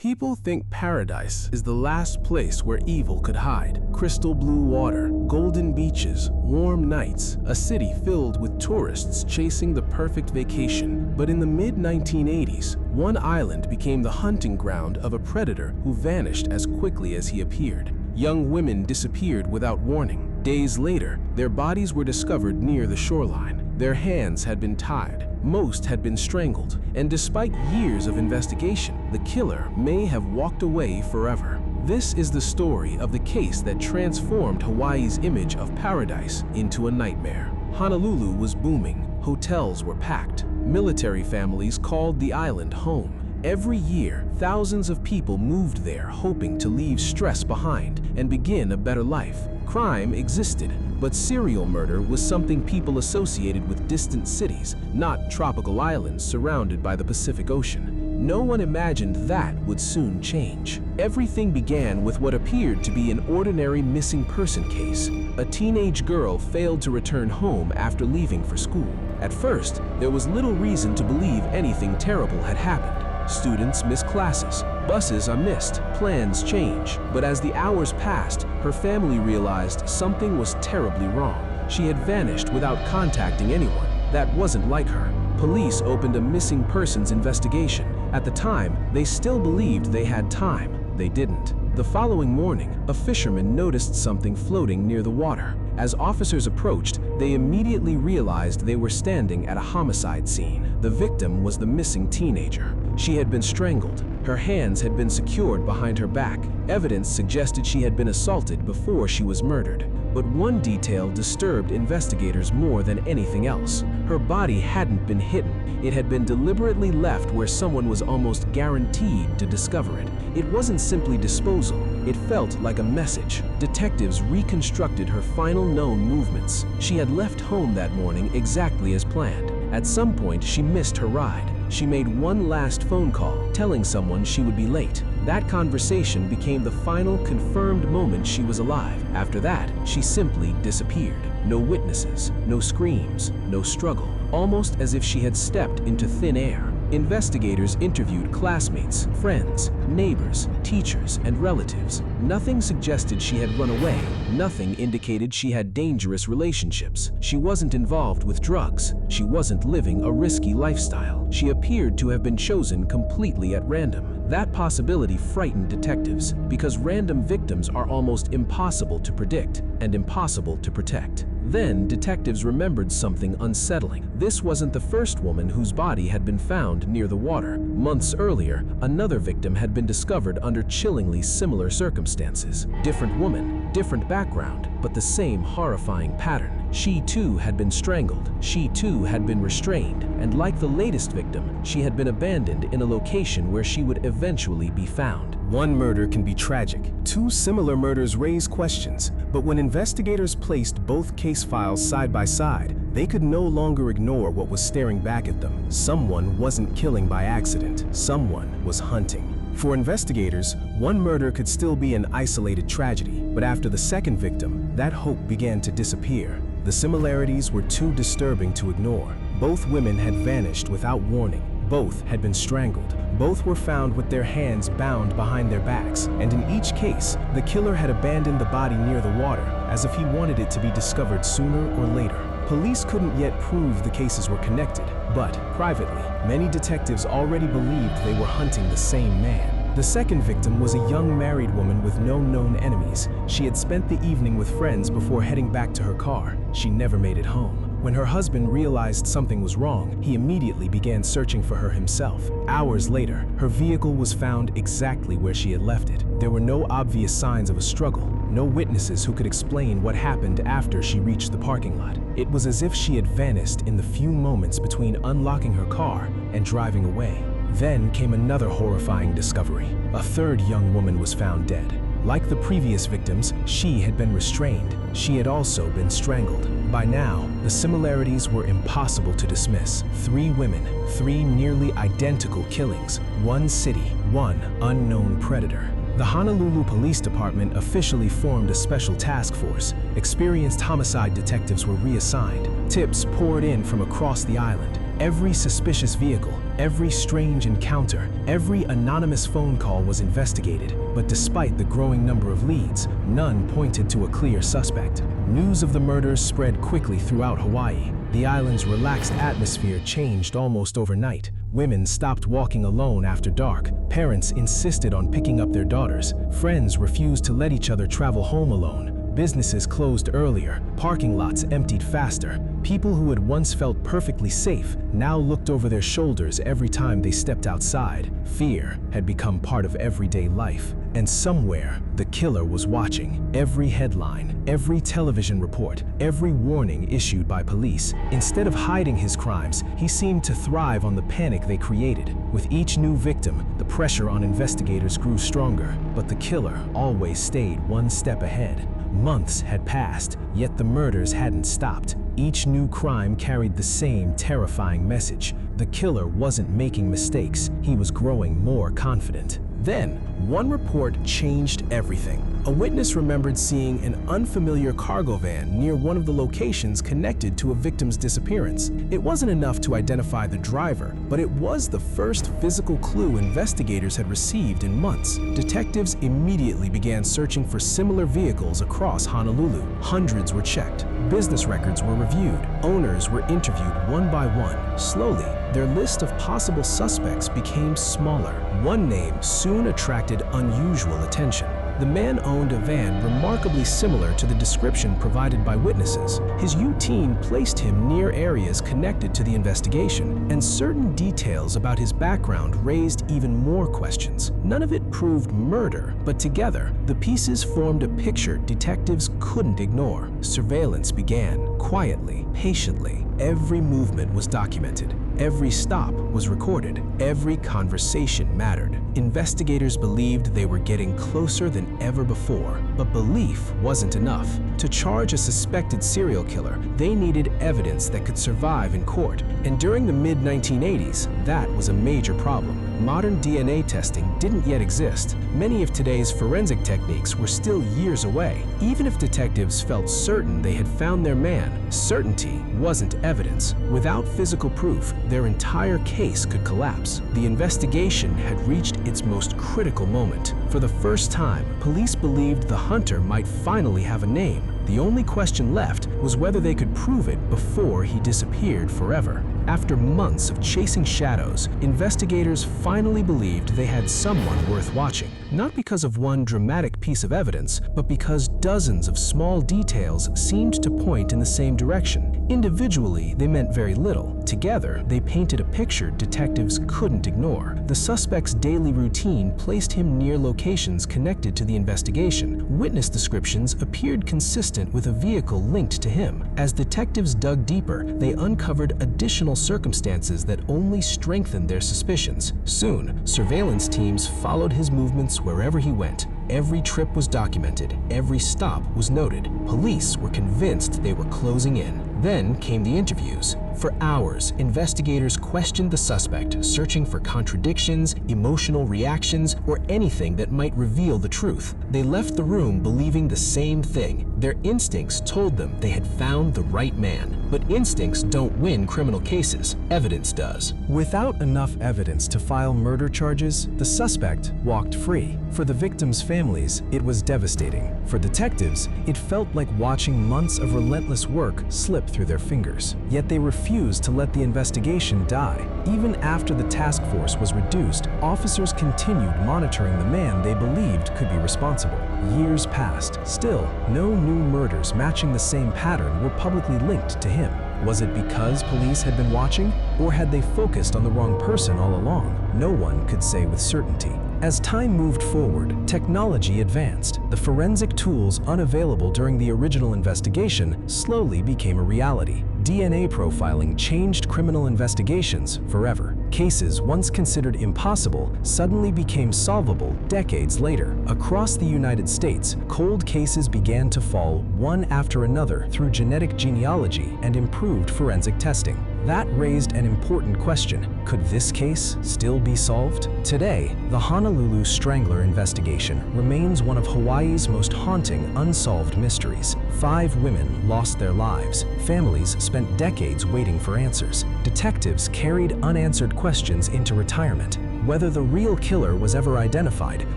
People think paradise is the last place where evil could hide. Crystal blue water, golden beaches, warm nights, a city filled with tourists chasing the perfect vacation. But in the mid-1980s, one island became the hunting ground of a predator who vanished as quickly as he appeared. Young women disappeared without warning. Days later, their bodies were discovered near the shoreline. Their hands had been tied, most had been strangled, and despite years of investigation, the killer may have walked away forever. This is the story of the case that transformed Hawaii's image of paradise into a nightmare. Honolulu was booming, hotels were packed, military families called the island home. Every year, thousands of people moved there hoping to leave stress behind and begin a better life. Crime existed, but serial murder was something people associated with distant cities, not tropical islands surrounded by the Pacific Ocean. No one imagined that would soon change. Everything began with what appeared to be an ordinary missing person case. A teenage girl failed to return home after leaving for school. At first, there was little reason to believe anything terrible had happened. Students miss classes, buses are missed, plans change. But as the hours passed, her family realized something was terribly wrong. She had vanished without contacting anyone. That wasn't like her. Police opened a missing persons investigation. At the time, they still believed they had time. They didn't. The following morning, a fisherman noticed something floating near the water. As officers approached, they immediately realized they were standing at a homicide scene. The victim was the missing teenager. She had been strangled. Her hands had been secured behind her back. Evidence suggested she had been assaulted before she was murdered. But one detail disturbed investigators more than anything else. Her body hadn't been hidden. It had been deliberately left where someone was almost guaranteed to discover it. It wasn't simply disposal. It felt like a message. Detectives reconstructed her final known movements. She had left home that morning exactly as planned. At some point, she missed her ride. She made one last phone call, telling someone she would be late. That conversation became the final confirmed moment she was alive. After that, she simply disappeared. No witnesses, no screams, no struggle. Almost as if she had stepped into thin air. Investigators interviewed classmates, friends, neighbors, teachers, and relatives. Nothing suggested she had run away. Nothing indicated she had dangerous relationships. She wasn't involved with drugs. She wasn't living a risky lifestyle. She appeared to have been chosen completely at random. That possibility frightened detectives because random victims are almost impossible to predict and impossible to protect. Then, detectives remembered something unsettling. This wasn't the first woman whose body had been found near the water. Months earlier, another victim had been discovered under chillingly similar circumstances. Different woman, different background, but the same horrifying pattern. She too had been strangled. She too had been restrained. And like the latest victim, she had been abandoned in a location where she would eventually be found. One murder can be tragic. Two similar murders raise questions. But when investigators placed both case files side by side, they could no longer ignore what was staring back at them. Someone wasn't killing by accident. Someone was hunting. For investigators, one murder could still be an isolated tragedy, but after the second victim, that hope began to disappear. The similarities were too disturbing to ignore. Both women had vanished without warning. Both had been strangled. Both were found with their hands bound behind their backs, and in each case, the killer had abandoned the body near the water, as if he wanted it to be discovered sooner or later. Police couldn't yet prove the cases were connected, but privately, many detectives already believed they were hunting the same man. The second victim was a young married woman with no known enemies. She had spent the evening with friends before heading back to her car. She never made it home. When her husband realized something was wrong, he immediately began searching for her himself. Hours later, her vehicle was found exactly where she had left it. There were no obvious signs of a struggle, no witnesses who could explain what happened after she reached the parking lot. It was as if she had vanished in the few moments between unlocking her car and driving away. Then came another horrifying discovery. A third young woman was found dead. Like the previous victims, she had been restrained. She had also been strangled. By now, the similarities were impossible to dismiss. 3 women, 3 nearly identical killings, 1 city, 1 unknown predator. The Honolulu Police Department officially formed a special task force. Experienced homicide detectives were reassigned. Tips poured in from across the island. Every suspicious vehicle, every strange encounter, every anonymous phone call was investigated, but despite the growing number of leads, none pointed to a clear suspect. News of the murders spread quickly throughout Hawaii. The island's relaxed atmosphere changed almost overnight. Women stopped walking alone after dark. Parents insisted on picking up their daughters. Friends refused to let each other travel home alone. Businesses closed earlier. Parking lots emptied faster. People who had once felt perfectly safe now looked over their shoulders every time they stepped outside. Fear had become part of everyday life. And somewhere, the killer was watching. Every headline, every television report, every warning issued by police. Instead of hiding his crimes, he seemed to thrive on the panic they created. With each new victim, the pressure on investigators grew stronger, but the killer always stayed one step ahead. Months had passed, yet the murders hadn't stopped. Each new crime carried the same terrifying message. The killer wasn't making mistakes, he was growing more confident. Then, one report changed everything. A witness remembered seeing an unfamiliar cargo van near one of the locations connected to a victim's disappearance. It wasn't enough to identify the driver, but it was the first physical clue investigators had received in months. Detectives immediately began searching for similar vehicles across Honolulu. Hundreds were checked. Business records were reviewed. Owners were interviewed one by one. Slowly, their list of possible suspects became smaller. One name soon attracted unusual attention. The man owned a van remarkably similar to the description provided by witnesses. His U-Teen placed him near areas connected to the investigation, and certain details about his background raised even more questions. None of it proved murder, but together, the pieces formed a picture detectives couldn't ignore. Surveillance began, quietly, patiently. Every movement was documented. Every stop was recorded. Every conversation mattered. Investigators believed they were getting closer than ever before. But belief wasn't enough. To charge a suspected serial killer, they needed evidence that could survive in court. And during the mid-1980s, that was a major problem. Modern DNA testing didn't yet exist. Many of today's forensic techniques were still years away. Even if detectives felt certain they had found their man, certainty wasn't evidence. Without physical proof, their entire case could collapse. The investigation had reached its most critical moment. For the first time, police believed the hunter might finally have a name. The only question left was whether they could prove it before he disappeared forever. After months of chasing shadows, investigators finally believed they had someone worth watching. Not because of one dramatic piece of evidence, but because dozens of small details seemed to point in the same direction. Individually, they meant very little. Together, they painted a picture detectives couldn't ignore. The suspect's daily routine placed him near locations connected to the investigation. Witness descriptions appeared consistent with a vehicle linked to him. As detectives dug deeper, they uncovered additional circumstances that only strengthened their suspicions. Soon, surveillance teams followed his movements wherever he went. Every trip was documented, every stop was noted. Police were convinced they were closing in. Then came the interviews. For hours, investigators questioned the suspect, searching for contradictions, emotional reactions, or anything that might reveal the truth. They left the room believing the same thing. Their instincts told them they had found the right man. But instincts don't win criminal cases. Evidence does. Without enough evidence to file murder charges, the suspect walked free. For the victims' families, it was devastating. For detectives, it felt like watching months of relentless work slip through their fingers. Yet they refused to let the investigation die. Even after the task force was reduced, officers continued monitoring the man they believed could be responsible. Years passed. Still, no new murders matching the same pattern were publicly linked to him. Was it because police had been watching, or had they focused on the wrong person all along? No one could say with certainty. As time moved forward, technology advanced. The forensic tools unavailable during the original investigation slowly became a reality. DNA profiling changed criminal investigations forever. Cases once considered impossible suddenly became solvable decades later. Across the United States, cold cases began to fall one after another through genetic genealogy and improved forensic testing. That raised an important question. Could this case still be solved? Today, the Honolulu Strangler investigation remains one of Hawaii's most haunting unsolved mysteries. 5 women lost their lives. Families spent decades waiting for answers. Detectives carried unanswered questions into retirement. Whether the real killer was ever identified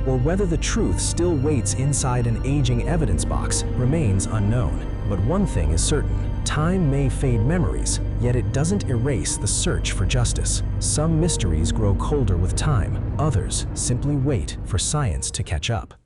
or whether the truth still waits inside an aging evidence box remains unknown. But one thing is certain. Time may fade memories, yet it doesn't erase the search for justice. Some mysteries grow colder with time, others simply wait for science to catch up.